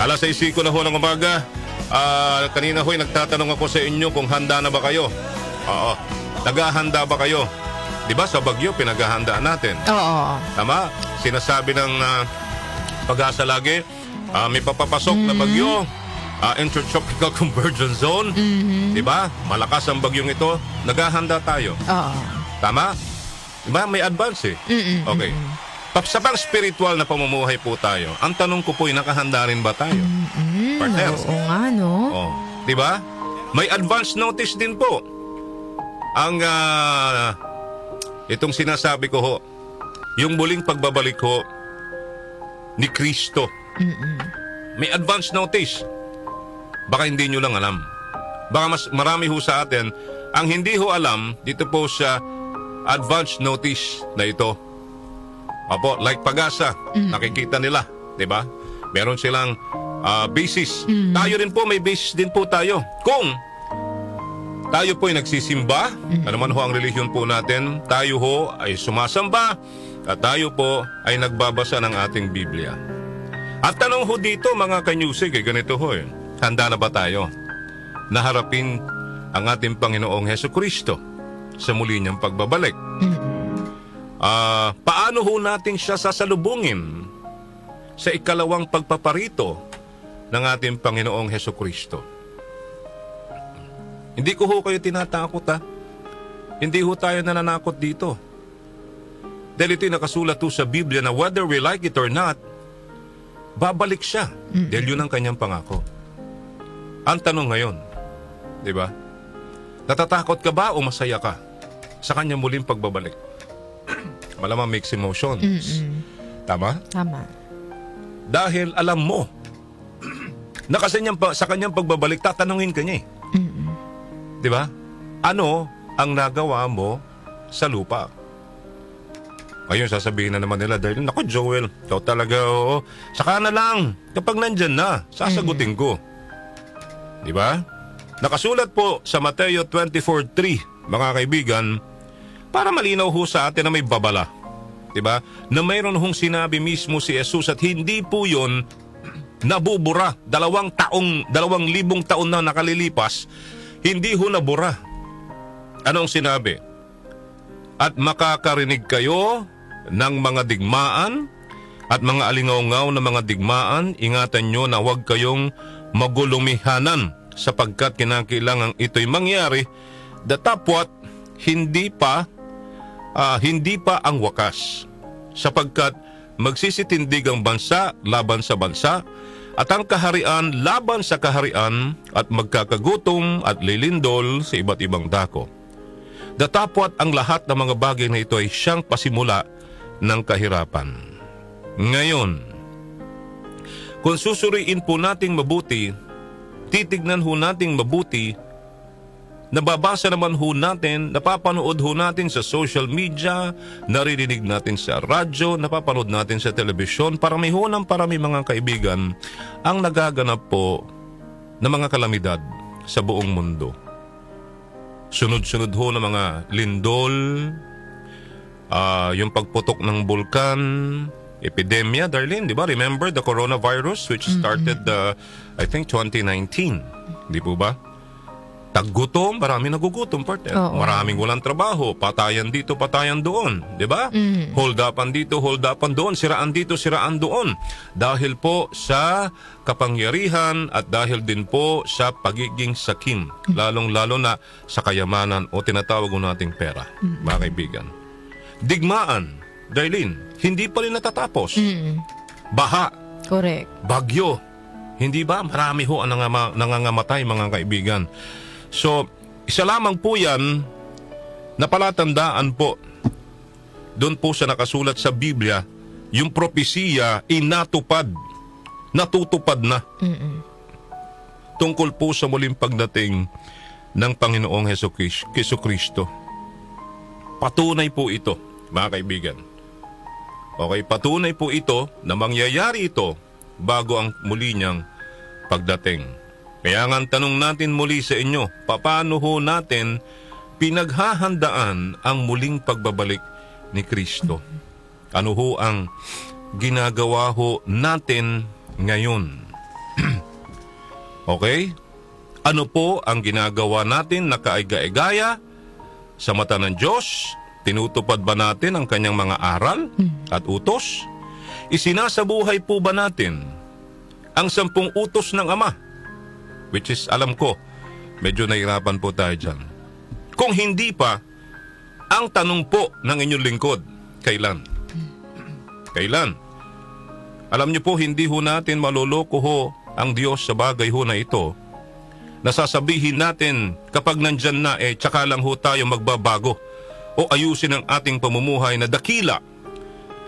6:05 na ho ng umaga. Kanina ho'y nagtatanong ako sa inyo kung handa na ba kayo. Oo. Naghahanda ba kayo? Di ba sa Bagyo, pinaghahandaan natin. Oo. Tama? Sinasabi ng Pag-asa lagi, may papapasok na bagyo, Intertropical Convergence Zone. Di ba? Malakas ang bagyong ito. Naghahanda tayo. Oo. Tama? Di ba? May advance eh. Okay. Sa pang spiritual na pamumuhay po tayo, ang tanong ko po ay nakahanda rin ba tayo? Partner. Oo nga, no? Oh, di ba? May advance notice din po. Ang itong sinasabi ko ho, yung muling pagbabalik ho ni Kristo. May advance notice. Baka hindi nyo lang alam. Baka mas marami ho sa atin ang hindi ho alam dito po sa advance notice na ito. Opo, like Pag-asa, nakikita nila, di ba? Meron silang basis. Tayo rin po, may basis din po tayo. Kung tayo po ay nagsisimba, ano man ho ang relihiyon po natin, tayo ho ay sumasamba, at tayo po ay nagbabasa ng ating Biblia. At tanong ho dito mga kanyusig, ganito ho eh, handa na ba tayo na harapin ang ating Panginoong Hesukristo sa muli niyang pagbabalik? Paano ho natin siya sasalubungin sa ikalawang pagpaparito ng ating Panginoong Hesukristo? Hindi ko ho kayo tinatakot ha. Hindi ho tayo nananakot dito. Dahil ito'y nakasulat ho sa Biblia na whether we like it or not, babalik siya. Dahil yun ang kanyang pangako. Ang tanong ngayon, di ba? Natatakot ka ba o masaya ka sa kanyang muling pagbabalik? Malamang mixed emotions. Tama? Tama. Dahil alam mo na kasi sa kanyang pagbabalik, tatanungin ka niya eh. Di ba? Ano ang nagawa mo sa lupa? Ayun, sasabihin na naman nila dahil, naku Joel, ikaw talaga, oo. Saka na lang, kapag nandyan na, sasagutin ko. Di ba? Nakasulat po sa Mateo 24:3, mga kaibigan, para malinaw ho sa atin na may babala. Di ba? Na mayroon hong sinabi mismo si Jesus at hindi po yun nabubura. 2,000 taon na nakalilipas, hindi ho nabura. Anong sinabi? At makakarinig kayo ng mga digmaan at mga alingaw-ngaw na mga digmaan. Ingatan nyo na huwag kayong magulumihanan sapagkat kinakailangan ito'y mangyari datapwat hindi pa ang wakas. Sapagkat magsisitindig ang bansa laban sa bansa at ang kaharian laban sa kaharian at magkakagutom at lilindol sa iba't ibang dako. Datapwat ang lahat ng mga bagay na ito ay siyang pasimula ng kahirapan. Ngayon, kung susuriin po nating mabuti, titignan ho nating mabuti, nababasa naman ho natin, napapanood ho natin sa social media, naririnig natin sa radyo, napapanood natin sa telebisyon, parami ho ng parami mga kaibigan ang nagaganap po na mga kalamidad sa buong mundo. Sunod-sunod ho ng mga lindol, yung pagputok ng bulkan, epidemya, Darlene, di ba? Remember the coronavirus which started, I think, 2019. Di po ba? Taggutom, marami nagugutom, partner. Maraming walang trabaho, patayan dito, patayan doon. Di ba? Hold-upan dito, hold-upan doon, siraan dito, siraan doon. Dahil po sa kapangyarihan at dahil din po sa pagiging sakim. Lalong-lalo na sa kayamanan o tinatawag nating pera, mga kaibigan. Digmaan, Darlene, hindi pa rin natatapos. Baha. Correct. Bagyo. Hindi ba? Marami ho ang nangangamatay, mga kaibigan. So, isa lamang po yan na palatandaan po. Doon po sa nakasulat sa Biblia, yung propesiya inatupad. Natutupad na. Tungkol po sa muling pagdating ng Panginoong Hesukristo. Patunay po ito, mga kaibigan. Okay, patunay po ito na mangyayari ito bago ang muli niyang pagdating. Kaya nga ang tanong natin muli sa inyo, paano ho natin pinaghahandaan ang muling pagbabalik ni Kristo? Ano ho ang ginagawa ho natin ngayon? Okay? Ano po ang ginagawa natin na kaigaya-igaya sa mata ng Diyos? Tinutupad ba natin ang kanyang mga aral at utos? Isinasabuhay po ba natin ang 10 utos ng Ama? Which is, alam ko, medyo nahirapan po tayo dyan. Kung hindi pa, ang tanong po ng inyong lingkod, kailan? Kailan? Alam niyo po, hindi ho natin maloloko ho ang Diyos sa bagay ho na ito. Nasasabihin natin kapag nandyan na, tsaka lang ho tayo magbabago o ayusin ang ating pamumuhay na dakila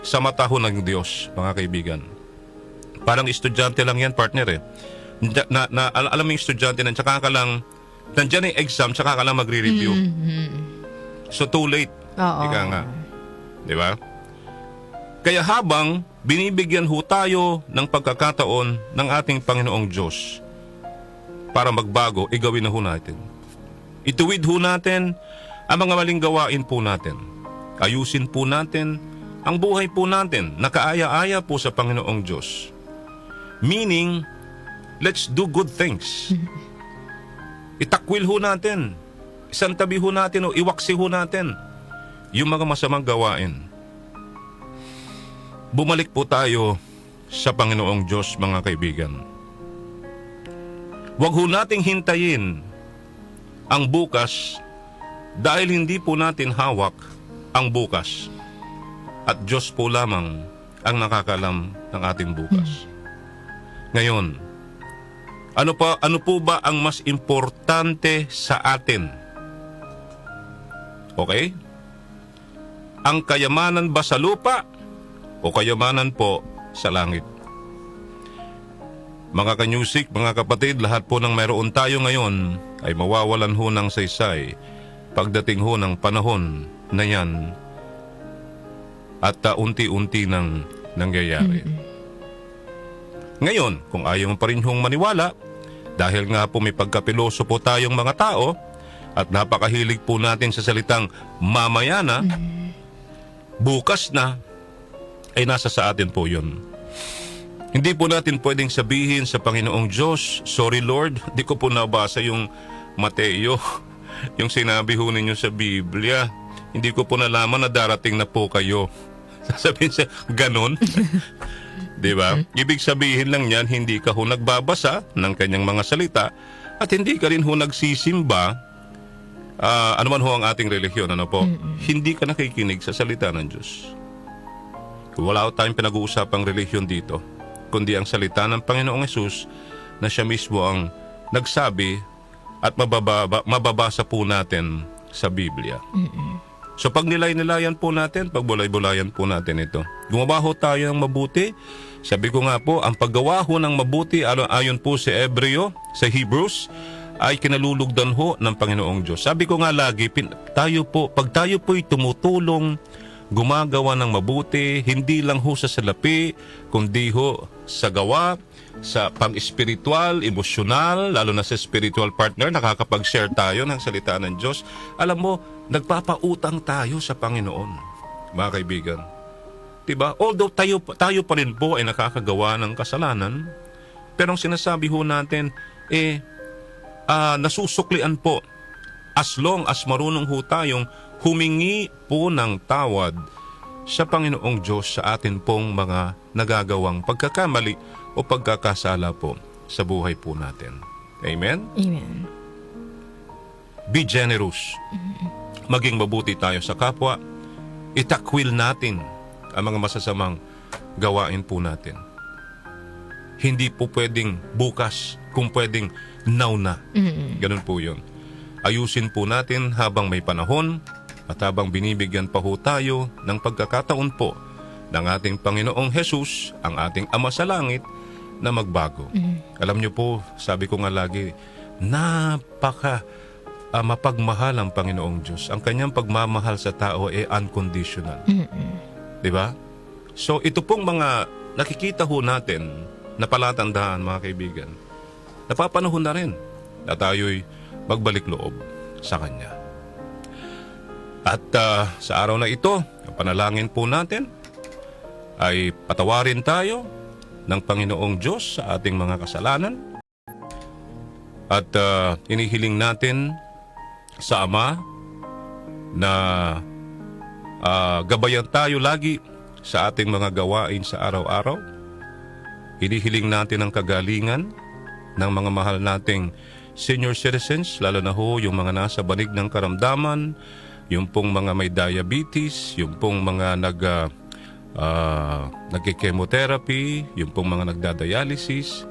sa mata ho ng Diyos, mga kaibigan. Parang estudyante lang yan, partner alam mo yung estudyante na tsaka ka lang, nandyan yung exam, tsaka ka lang magre-review. So too late. Ika nga. Di ba? Kaya habang binibigyan ho tayo ng pagkakataon ng ating Panginoong Diyos para magbago, igawin na ho natin. Ituwid ho natin ang mga maling gawain po natin. Ayusin po natin ang buhay po natin. Nakaaya-aya po sa Panginoong Diyos. Meaning, let's do good things. Itakwil ho natin. Isantabi ho natin o iwaksi ho natin yung mga masamang gawain. Bumalik po tayo sa Panginoong Diyos, mga kaibigan. Huwag ho nating hintayin ang bukas dahil hindi po natin hawak ang bukas. At Diyos po lamang ang nakakalam ng ating bukas. Ngayon, ano po ba ang mas importante sa atin? Okay? Ang kayamanan ba sa lupa o kayamanan po sa langit? Mga kanyusik, mga kapatid, lahat po ng mayroon tayo ngayon ay mawawalan ho ng saysay pagdating ho ng panahon na yan at unti-unti nang nangyayari. Ngayon, kung ayaw mo pa rin hong maniwala, dahil nga po may pagkapiloso po tayong mga tao at napakahilig po natin sa salitang mamaya na, bukas na, ay nasa sa atin po yun. Hindi po natin pwedeng sabihin sa Panginoong Diyos, sorry Lord, di ko po nabasa yung Mateo, yung sinabi ho ninyo sa Biblia. Hindi ko po nalaman na darating na po kayo. Sasabihin siya, ganon. Diba? Ibig sabihin lang yan, hindi ka ho nagbabasa ng kanyang mga salita at hindi ka rin ho nagsisimba. Ano man ho ang ating relihiyon, ano po? Hindi ka nakikinig sa salita ng Diyos. Wala ho tayong pinag-uusapang relihiyon dito, kundi ang salita ng Panginoong Hesus na siya mismo ang nagsabi at mababasa po natin sa Biblia. So pag nilay-nilayan po natin, pag bulay-bulayan po natin ito, gumawa ho tayo ng mabuti. Sabi ko nga po, ang paggawa ho ng mabuti ayon po sa Hebreo, sa Hebrews, ay kinalulugdan ho ng Panginoong Diyos. Sabi ko nga lagi, pag tayo po'y tumutulong, gumagawa ng mabuti, hindi lang ho sa salapi, kundi ho sa gawa, sa pang-espiritual, emosyonal, lalo na sa spiritual partner, nakakapag-share tayo ng salita ng Diyos. Alam mo, nagpapautang tayo sa Panginoon, mga kaibigan. Diba? Although tayo pa rin po ay nakakagawa ng kasalanan, pero ang sinasabi ho natin, nasusuklian po as long as marunong ho tayong humingi po ng tawad sa Panginoong Diyos sa atin pong mga nagagawang pagkakamali o pagkakasala po sa buhay po natin. Amen? Amen. Be generous. Maging mabuti tayo sa kapwa. Itakwil natin ang mga masasamang gawain po natin. Hindi po pwedeng bukas, kung pwedeng now na. Ganun po yun. Ayusin po natin habang may panahon at habang binibigyan pa ho tayo ng pagkakataon po ng ating Panginoong Hesus, ang ating Ama sa Langit, na magbago. Alam niyo po, sabi ko nga lagi, mapagmahal ang Panginoong Diyos. Ang kanyang pagmamahal sa tao ay unconditional. Diba? So ito pong mga nakikita ho natin na palatandaan, mga kaibigan, napapanahon na rin na tayo'y magbalik loob sa Kanya. At sa araw na ito, ang panalangin po natin ay patawarin tayo ng Panginoong Diyos sa ating mga kasalanan. At inihiling natin sa Ama na gabayan tayo lagi sa ating mga gawain sa araw-araw. Hinihiling natin ang kagalingan ng mga mahal nating senior citizens, lalo na ho yung mga nasa banig ng karamdaman, yung pong mga may diabetes, yung pong mga nagki-chemotherapy, yung pong mga nagdadialysis,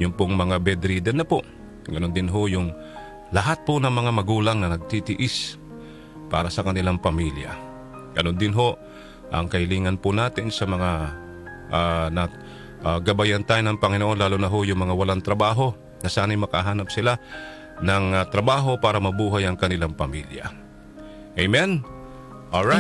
yung pong mga bedridden na po. Ganon din ho yung lahat po ng mga magulang na nagtitiis para sa kanilang pamilya. Ganon din ho ang kahilingan po natin sa mga gabayan tayo ng Panginoon, lalo na ho yung mga walang trabaho, na sana'y makahanap sila ng trabaho para mabuhay ang kanilang pamilya. Amen? Alright.